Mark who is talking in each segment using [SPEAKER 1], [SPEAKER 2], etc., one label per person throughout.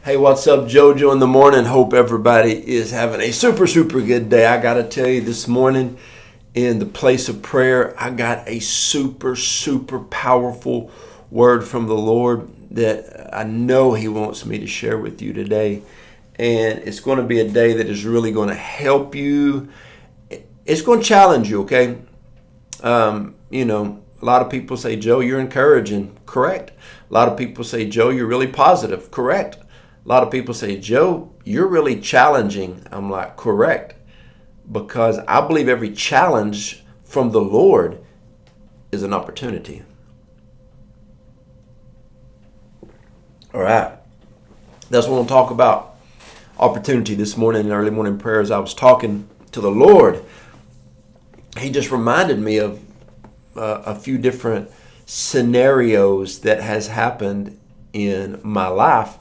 [SPEAKER 1] Hey, what's up, JoJo in the morning? Hope everybody is having a super good day. I got to tell you, this morning in the place of prayer, I got a super powerful word from the Lord that I know He wants me to share with you today. And it's going to be a day that is really going to help you. It's going to challenge you, okay? A lot of people say, Joe, you're encouraging. Correct. A lot of people say, Joe, you're really positive. Correct. A lot of people say, Joe, you're really challenging. I'm like, correct. Because I believe every challenge from the Lord is an opportunity. All right. That's what we'll talk about. Opportunity this morning in early morning prayers. I was talking to the Lord. He just reminded me of a few different scenarios that has happened in my life,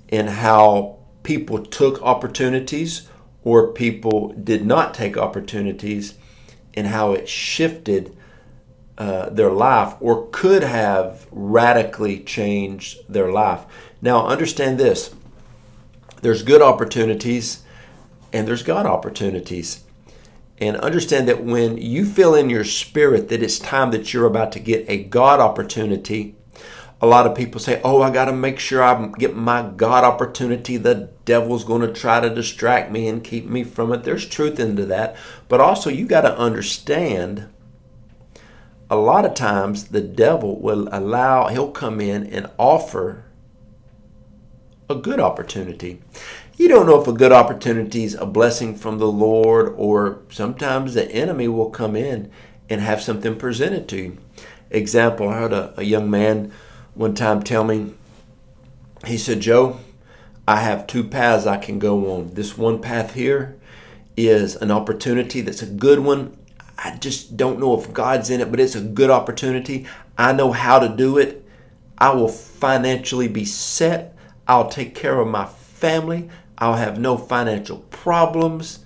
[SPEAKER 1] and how people took opportunities or people did not take opportunities, and how it shifted their life or could have radically changed their life. Now, understand this. There's good opportunities and there's God opportunities. And understand that when you feel in your spirit that it's time that you're about to get a God opportunity, a lot of people say, I got to make sure I'm getting my God opportunity. The devil's going to try to distract me and keep me from it. There's truth into that. But also you got to understand, a lot of times the devil he'll come in and offer a good opportunity. You don't know if a good opportunity is a blessing from the Lord, or sometimes the enemy will come in and have something presented to you. Example, I heard a young man one time tell me, he said, Joe, I have two paths I can go on. This one path here is an opportunity that's a good one. I just don't know if God's in it, but it's a good opportunity. I know how to do it. I will financially be set. I'll take care of my family. I'll have no financial problems.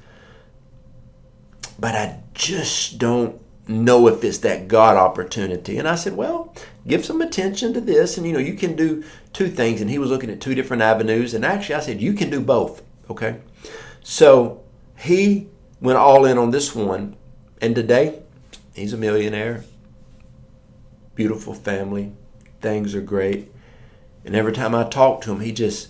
[SPEAKER 1] But I just don't know if it's that God opportunity. And I said, well, give some attention to this. And, you can do two things. And he was looking at two different avenues. And actually, I said, you can do both. Okay. So he went all in on this one. And today, he's a millionaire. Beautiful family. Things are great. And every time I talk to him, he just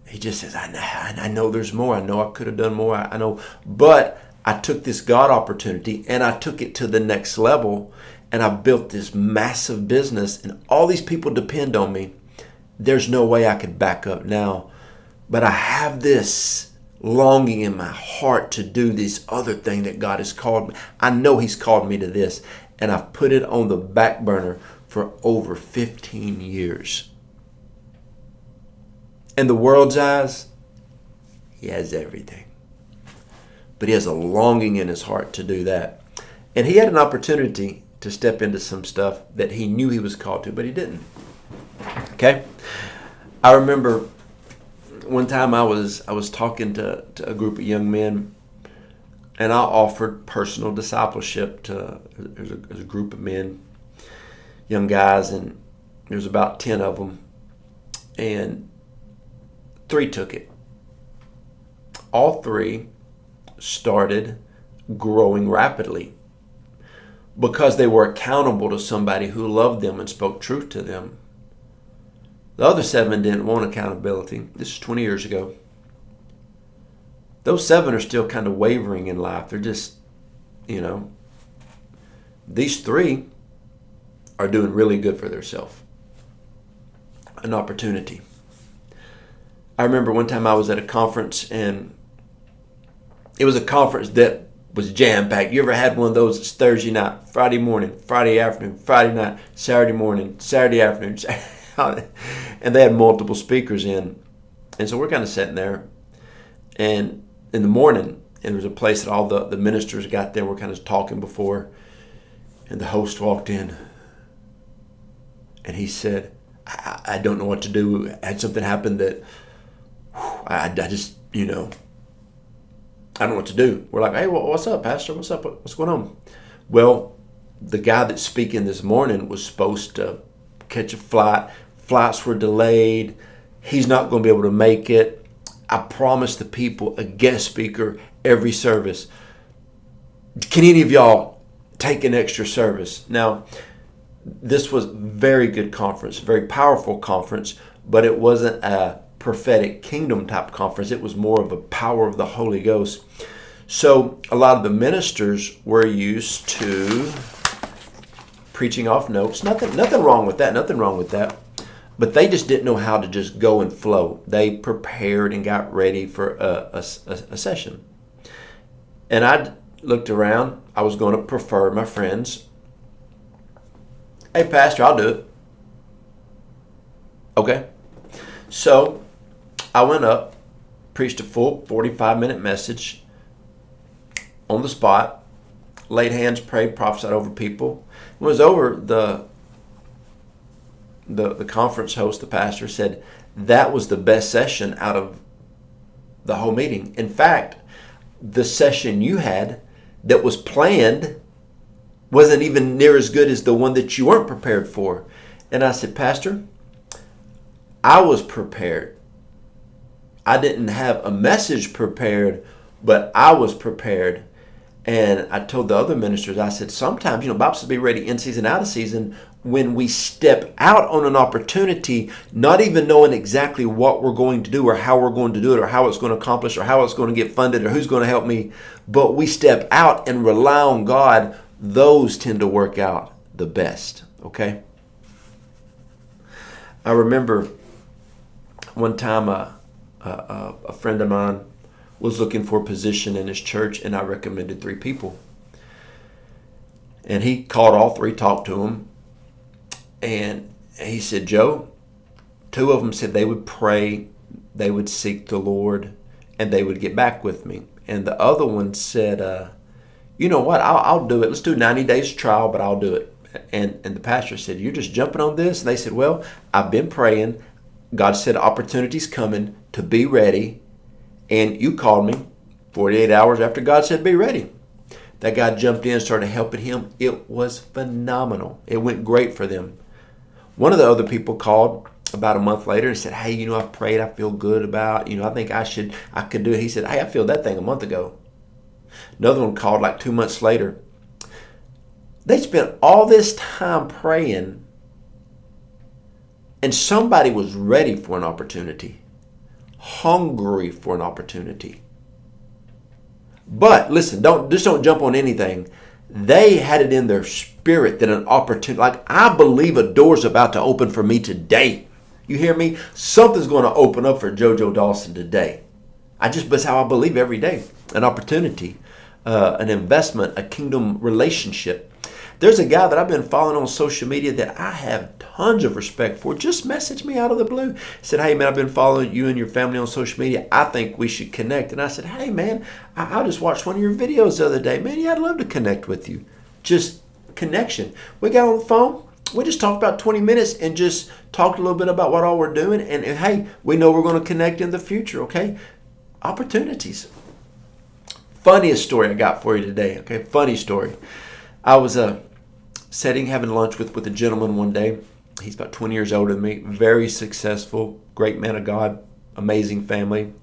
[SPEAKER 1] says, I know there's more. I know I could have done more. I know. But I took this God opportunity and I took it to the next level, and I built this massive business, and all these people depend on me. There's no way I could back up now. But I have this longing in my heart to do this other thing that God has called me. I know He's called me to this, and I've put it on the back burner for over 15 years. In the world's eyes, he has everything. But he has a longing in his heart to do that. And he had an opportunity to step into some stuff that he knew he was called to, but he didn't. Okay? I remember one time I was talking to a group of young men, and I offered personal discipleship to there's a group of men, young guys, and there's about 10 of them. And 3 took it. All 3 started growing rapidly because they were accountable to somebody who loved them and spoke truth to them. The other 7 didn't want accountability. This is 20 years ago. Those 7 are still kind of wavering in life. They're just, these 3 are doing really good for themselves. An opportunity. I remember one time I was at a conference, and it was a conference that was jam-packed. You ever had one of those? It's Thursday night, Friday morning, Friday afternoon, Friday night, Saturday morning, Saturday afternoon. And they had multiple speakers in. And so we're kind of sitting there. And in the morning, and there was a place that all the ministers got there. We're kind of talking before. And the host walked in. And he said, I don't know what to do. I had something happen that I just, I don't know what to do. We're like, hey, what's up, Pastor? What's up? What's going on? Well, the guy that's speaking this morning was supposed to catch a flight. Flights were delayed. he's not going to be able to make it. I promised the people a guest speaker every service. Can any of y'all take an extra service? Now, this was very good conference, very powerful conference, but it wasn't a prophetic kingdom type conference. It was more of a power of the Holy Ghost. So a lot of the ministers were used to preaching off notes. Nothing wrong with that. Nothing wrong with that. But they just didn't know how to just go and flow. They prepared and got ready for a session. And I looked around. I was going to prefer my friends. Hey, Pastor, I'll do it. Okay. So I went up, preached a full 45-minute message on the spot, laid hands, prayed, prophesied over people. When it was over, the conference host, the pastor, said that was the best session out of the whole meeting. In fact, the session you had that was planned wasn't even near as good as the one that you weren't prepared for. And I said, Pastor, I was prepared. I didn't have a message prepared, but I was prepared. And I told the other ministers, I said, sometimes, Bible says be ready in season, out of season. When we step out on an opportunity, not even knowing exactly what we're going to do or how we're going to do it or how it's going to accomplish or how it's going to get funded or who's going to help me, but we step out and rely on God, those tend to work out the best, okay? I remember one time a friend of mine was looking for a position in his church, and I recommended 3 people. And he called all 3, talked to them, and he said, Joe, 2 of them said they would pray, they would seek the Lord, and they would get back with me. And the other one said, you know what, I'll do it. Let's do 90 days trial, but I'll do it. And the pastor said, you're just jumping on this? And they said, well, I've been praying. God said opportunity's coming to be ready. And you called me 48 hours after God said be ready. That guy jumped in and started helping him. It was phenomenal. It went great for them. One of the other people called about a month later and said, hey, I've prayed. I feel good about, I think I could do it. He said, hey, I feel that thing a month ago. Another one called like 2 months later. They spent all this time praying, and somebody was ready for an opportunity, hungry for an opportunity. But listen, don't jump on anything. They had it in their spirit that an opportunity, like I believe a door's about to open for me today. You hear me? Something's going to open up for Joe Joe Dawson today. That's how I believe every day. An opportunity, an investment, a kingdom relationship. There's a guy that I've been following on social media that I have tons of respect for. Just messaged me out of the blue. Said, hey, man, I've been following you and your family on social media. I think we should connect. And I said, hey, man, I just watched one of your videos the other day. Man, yeah, I'd love to connect with you. Just connection. We got on the phone. We just talked about 20 minutes and just talked a little bit about what all we're doing. And hey, we know we're going to connect in the future, okay? Opportunities. Funniest story I got for you today, okay? Funny story. I was having lunch with a gentleman one day. He's about 20 years older than me, very successful, great man of God, amazing family.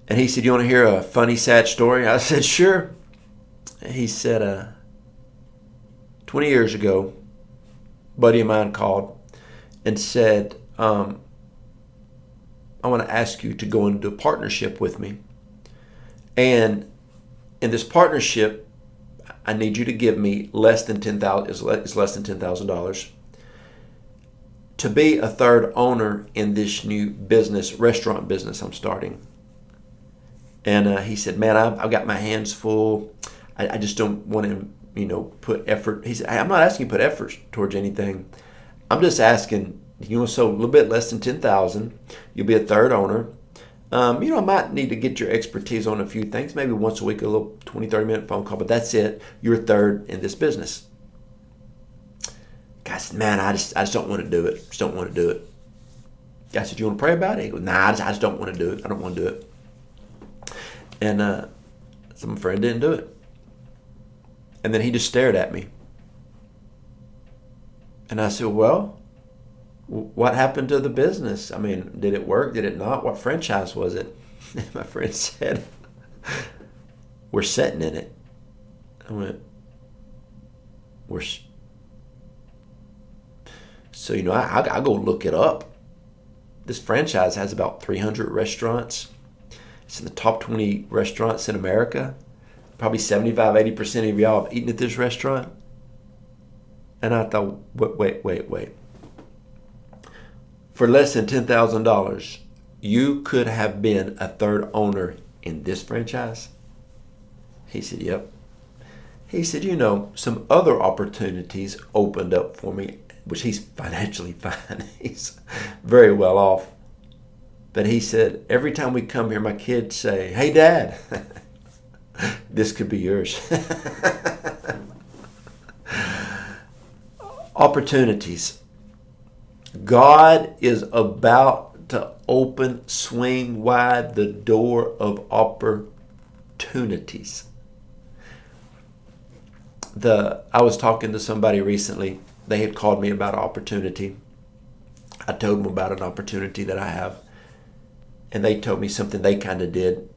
[SPEAKER 1] And he said, you want to hear a funny, sad story? I said, sure. He said, 20 years ago, a buddy of mine called and said, I want to ask you to go into a partnership with me. And in this partnership, I need you to give me less than $10,000 to be a third owner in this new restaurant business I'm starting. And he said, man, I've got my hands full. I just don't want to, put effort. He said, hey, I'm not asking you to put effort towards anything. I'm just asking, so a little bit less than $10,000. You'll be a third owner. I might need to get your expertise on a few things, maybe once a week, a little 20, 30-minute phone call, but that's it. You're a third in this business. Guy said, man, I just don't want to do it. Just don't want to do it. Guy said, you want to pray about it? He goes, nah, I just don't want to do it. I don't want to do it. And so my friend didn't do it. And then he just stared at me. And I said, well, what happened to the business? I mean, did it work? Did it not? What franchise was it? And my friend said, we're sitting in it. I went, we're... So, I go look it up. This franchise has about 300 restaurants. It's in the top 20 restaurants in America. Probably 75-80% of y'all have eaten at this restaurant. And I thought, wait. For less than $10,000, you could have been a third owner in this franchise? He said, yep. He said, some other opportunities opened up for me, which he's financially fine. He's very well off. But he said, every time we come here, my kids say, hey, Dad, this could be yours. Opportunities. God is about to swing wide the door of opportunities. I was talking to somebody recently. They had called me about an opportunity. I told them about an opportunity that I have. And they told me something they kind of did.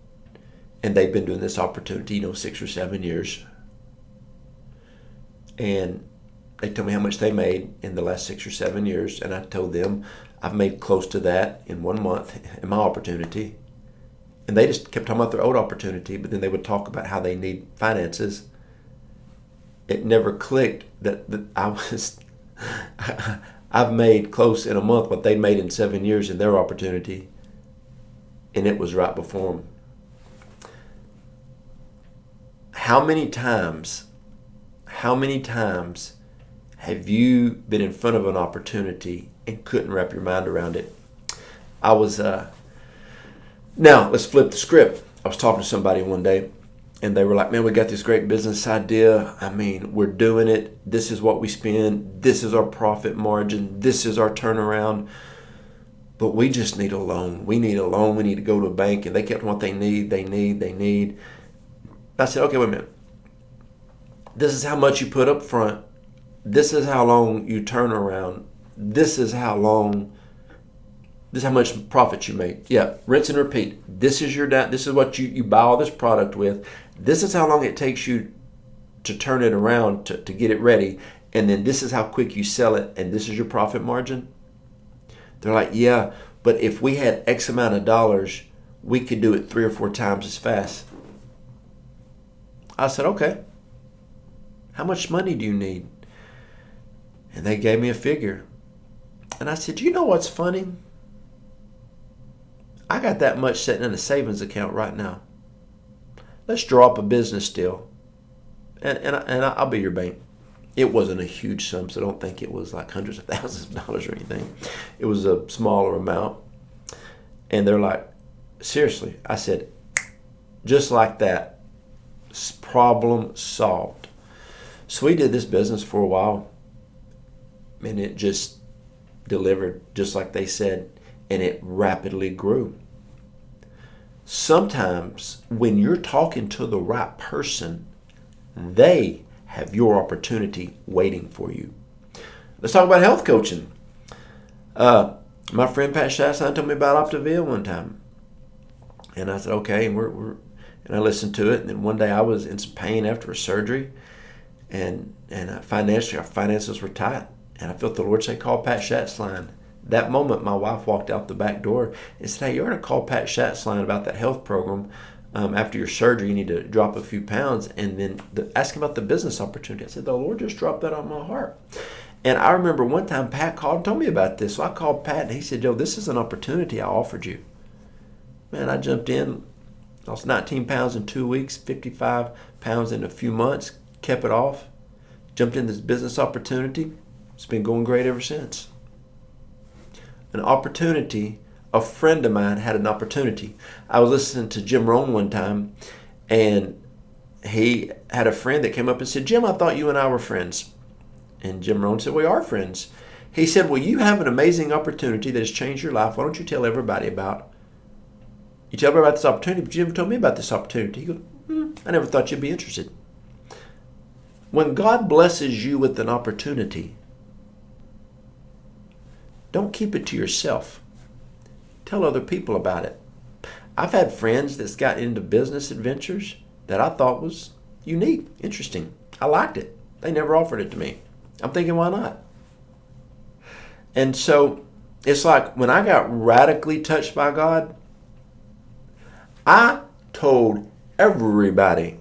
[SPEAKER 1] And they've been doing this opportunity, 6 or 7 years. And they told me how much they made in the last 6 or 7 years. And I told them I've made close to that in 1 month in my opportunity. And they just kept talking about their old opportunity, but then they would talk about how they need finances. It never clicked that I've made close in a month what they made in 7 years in their opportunity. And it was right before them. How many times have you been in front of an opportunity and couldn't wrap your mind around it? Now let's flip the script. I was talking to somebody one day and they were like, man, we got this great business idea. I mean, we're doing it. This is what we spend. This is our profit margin. This is our turnaround. But we just need a loan. We need a loan. We need to go to a bank. And they kept what they need. I said, okay, wait a minute. This is how much you put up front. This is how long you turn around. This is how much profit you make. Yeah, rinse and repeat. This is what you buy all this product with. This is how long it takes you to turn it around to get it ready. And then this is how quick you sell it. And this is your profit margin. They're like, yeah, but if we had X amount of dollars, we could do it 3 or 4 times as fast. I said, okay. How much money do you need? And they gave me a figure. And I said, you know what's funny? I got that much sitting in a savings account right now. Let's draw up a business deal. And I'll be your bank. It wasn't a huge sum, so don't think it was like hundreds of thousands of dollars or anything. It was a smaller amount. And they're like, seriously? I said, just like that, problem solved. So we did this business for a while, and it just delivered just like they said, and it rapidly grew. Sometimes when you're talking to the right person, they have your opportunity waiting for you. Let's talk about health coaching. My friend Pat Shasson told me about Optavia one time. And I said, okay, and I listened to it. And then one day I was in some pain after a surgery. And financially, our finances were tight. And I felt the Lord say, call Pat Schatzline. That moment, my wife walked out the back door and said, hey, you're going to call Pat Schatzline about that health program. After your surgery, you need to drop a few pounds. And then ask him about the business opportunity. I said, the Lord just dropped that on my heart. And I remember one time Pat called and told me about this. So I called Pat and he said, Joe, this is an opportunity I offered you. Man, I jumped in, lost 19 pounds in 2 weeks, 55 pounds in a few months, kept it off, jumped in this business opportunity. It's been going great ever since. An opportunity, a friend of mine had an opportunity. I was listening to Jim Rohn one time, and he had a friend that came up and said, Jim, I thought you and I were friends. And Jim Rohn said, we are friends. He said, well, you have an amazing opportunity that has changed your life. Why don't you tell everybody about it? You tell everybody about this opportunity, but you never told me about this opportunity. He goes, I never thought you'd be interested. When God blesses you with an opportunity, Don't keep it to yourself. Tell other people about it. I've had friends that's got into business adventures that I thought was unique, interesting. I liked it. They never offered it to me. I'm thinking, why not? And so it's like when I got radically touched by God, I told everybody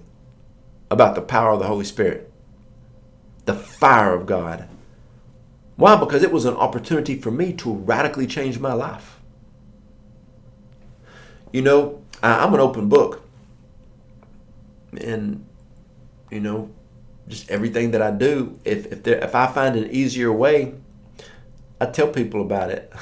[SPEAKER 1] about the power of the Holy Spirit, the fire of God. Why? Because it was an opportunity for me to radically change my life. You know, I'm an open book. And, you know, just everything that I do, if I find an easier way, I tell people about it.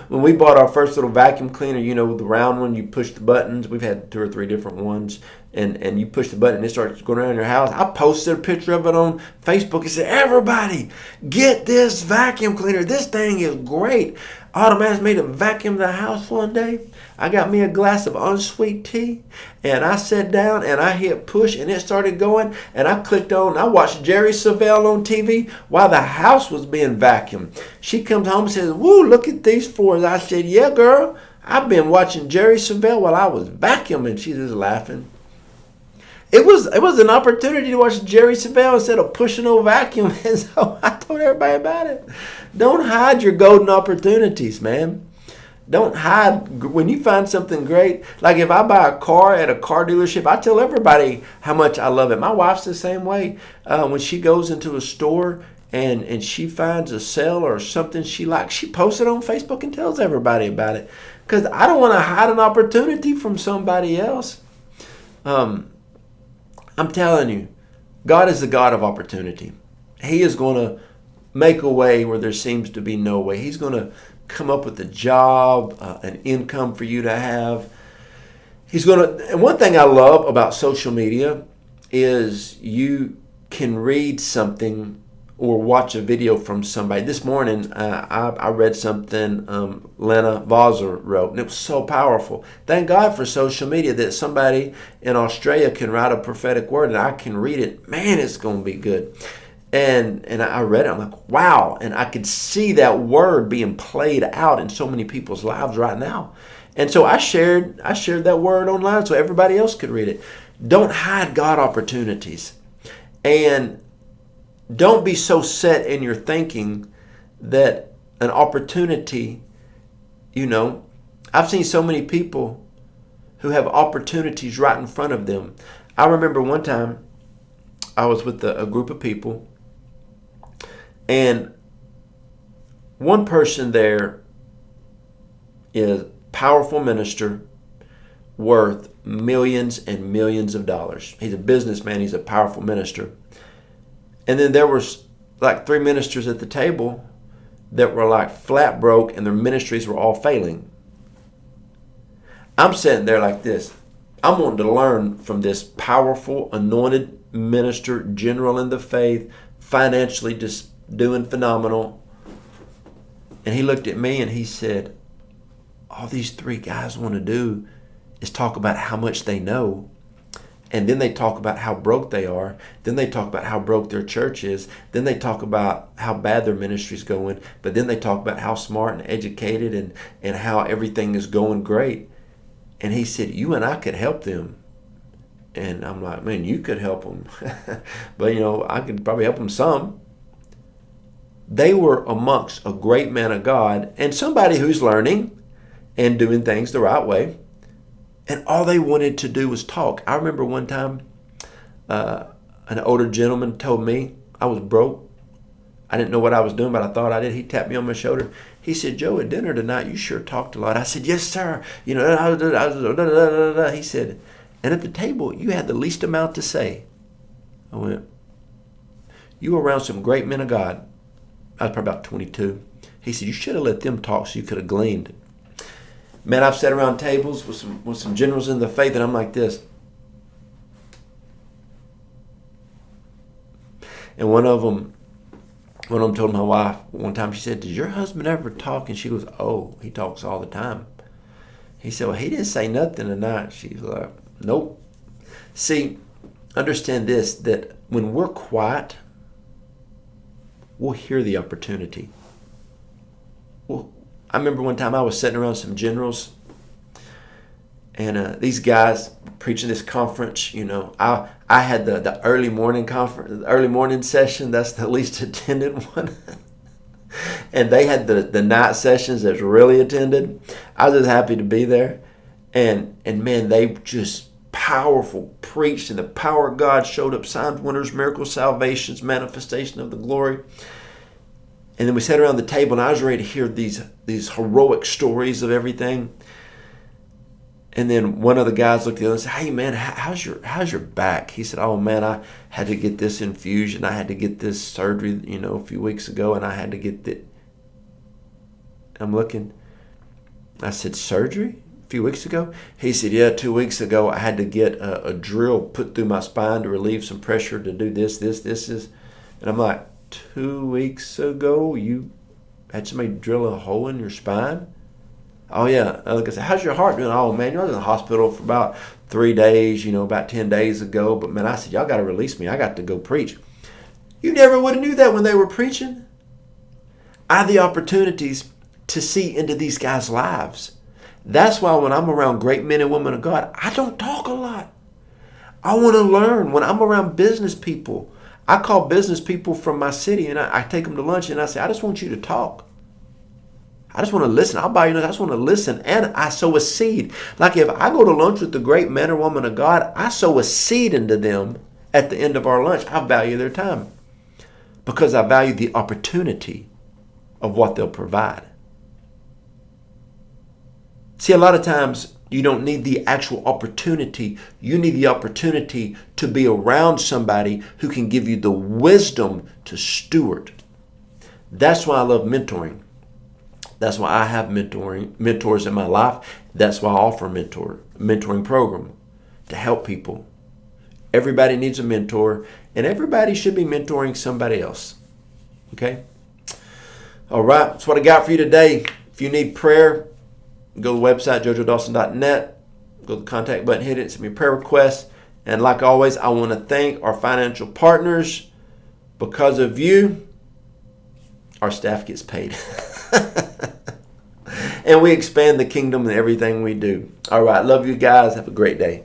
[SPEAKER 1] When we bought our first little vacuum cleaner, you know, the round one, you push the buttons. We've had 2 or 3 different ones. And you push the button and it starts going around your house. I posted a picture of it on Facebook and said, everybody, get this vacuum cleaner. This thing is great. Automatically made a vacuum the house one day. I got me a glass of unsweet tea and I sat down and I hit push and it started going and I clicked on, I watched Jerry Savelle on TV while the house was being vacuumed. She comes home and says, woo, look at these floors. I said, yeah, girl, I've been watching Jerry Savelle while I was vacuuming. She's just laughing. It was an opportunity to watch Jerry Savelle instead of pushing a vacuum. And so I told everybody about it. Don't hide your golden opportunities, man. Don't hide when you find something great. Like if I buy a car at a car dealership, I tell everybody how much I love it. My wife's the same way. When she goes into a store and she finds a sale or something she likes, she posts it on Facebook and tells everybody about it. Because I don't want to hide an opportunity from somebody else. I'm telling you, God is the God of opportunity. He is going to make a way where there seems to be no way. He's going to come up with a job, an income for you to have. He's going to, and one thing I love about social media is you can read something or watch a video from somebody. This morning, I read something Lena Vawser wrote, and it was so powerful. Thank God for social media that somebody in Australia can write a prophetic word and I can read it. Man, it's going to be good. And I read it. I'm like, wow. And I could see that word being played out in so many people's lives right now. And so I shared that word online so everybody else could read it. Don't hide God opportunities. And don't be so set in your thinking that an opportunity, you know, I've seen so many people who have opportunities right in front of them. I remember one time I was with a group of people and one person there is a powerful minister worth millions and millions of dollars. He's a businessman. He's a powerful minister. And then there was like 3 ministers at the table that were like flat broke and their ministries were all failing. I'm sitting there like this. I'm wanting to learn from this powerful, anointed minister, general in the faith, financially just doing phenomenal. And he looked at me and he said, all these 3 guys want to do is talk about how much they know. And then they talk about how broke they are. Then they talk about how broke their church is. Then they talk about how bad their ministry's going. But then they talk about how smart and educated and how everything is going great. And he said, you and I could help them. And I'm like, man, you could help them. But, you know, I could probably help them some. They were amongst a great man of God and somebody who's learning and doing things the right way. And all they wanted to do was talk. I remember one time an older gentleman told me I was broke. I didn't know what I was doing, but I thought I did. He tapped me on my shoulder. He said, Joe, at dinner tonight, you sure talked a lot. I said, yes, sir. You know, he said, and at the table, you had the least amount to say. I went, you were around some great men of God. I was probably about 22. He said, you should have let them talk so you could have gleaned. Man, I've sat around tables with some generals in the faith, and I'm like this. And one of them told my wife one time, she said, does your husband ever talk? And she goes, oh, he talks all the time. He said, well, he didn't say nothing tonight. She's like, nope. See, understand this, that when we're quiet, we'll hear the opportunity. Well, I remember one time I was sitting around some generals, and these guys preaching this conference. I had the early morning conference, the early morning session. That's the least attended one. And they had the night sessions that's really attended. I was just happy to be there. And man, they just powerful preached, and the power of God showed up, signs, wonders, miracles, salvations, manifestation of the glory. And then we sat around the table, and I was ready to hear these heroic stories of everything. And then one of the guys looked at the other and said, "Hey man, how's your back?" He said, "Oh man, I had to get this infusion. I had to get this surgery, a few weeks ago, and I had to get the." I'm looking. I said, "Surgery? A few weeks ago?" He said, "Yeah, 2 weeks ago I had to get a drill put through my spine to relieve some pressure to do this is." And I'm like, 2 weeks ago you had somebody drill a hole in your spine? Oh yeah. Like I said, "How's your heart doing?" "Oh man, I was in the hospital for about 3 days, about 10 days ago. But man," I said, "y'all got to release me. I got to go preach." You never would have knew that when they were preaching. I had the opportunities to see into these guys' lives. That's why when I'm around great men and women of God, I don't talk a lot. I want to learn. When I'm around business people, I call business people from my city, and I take them to lunch, and I say, "I just want you to talk. I just want to listen. I'll buy you lunch. I just want to listen." And I sow a seed. Like if I go to lunch with the great men or women of God, I sow a seed into them at the end of our lunch. I value their time because I value the opportunity of what they'll provide. See, a lot of times you don't need the actual opportunity. You need the opportunity to be around somebody who can give you the wisdom to steward. That's why I love mentoring. That's why I have mentors in my life. That's why I offer a mentoring program to help people. Everybody needs a mentor, and everybody should be mentoring somebody else. Okay? All right, that's what I got for you today. If you need prayer, go to the website, joejoedawson.net. Go to the contact button, hit it, send me a prayer request. And like always, I want to thank our financial partners. Because of you, our staff gets paid. And we expand the kingdom in everything we do. All right. Love you guys. Have a great day.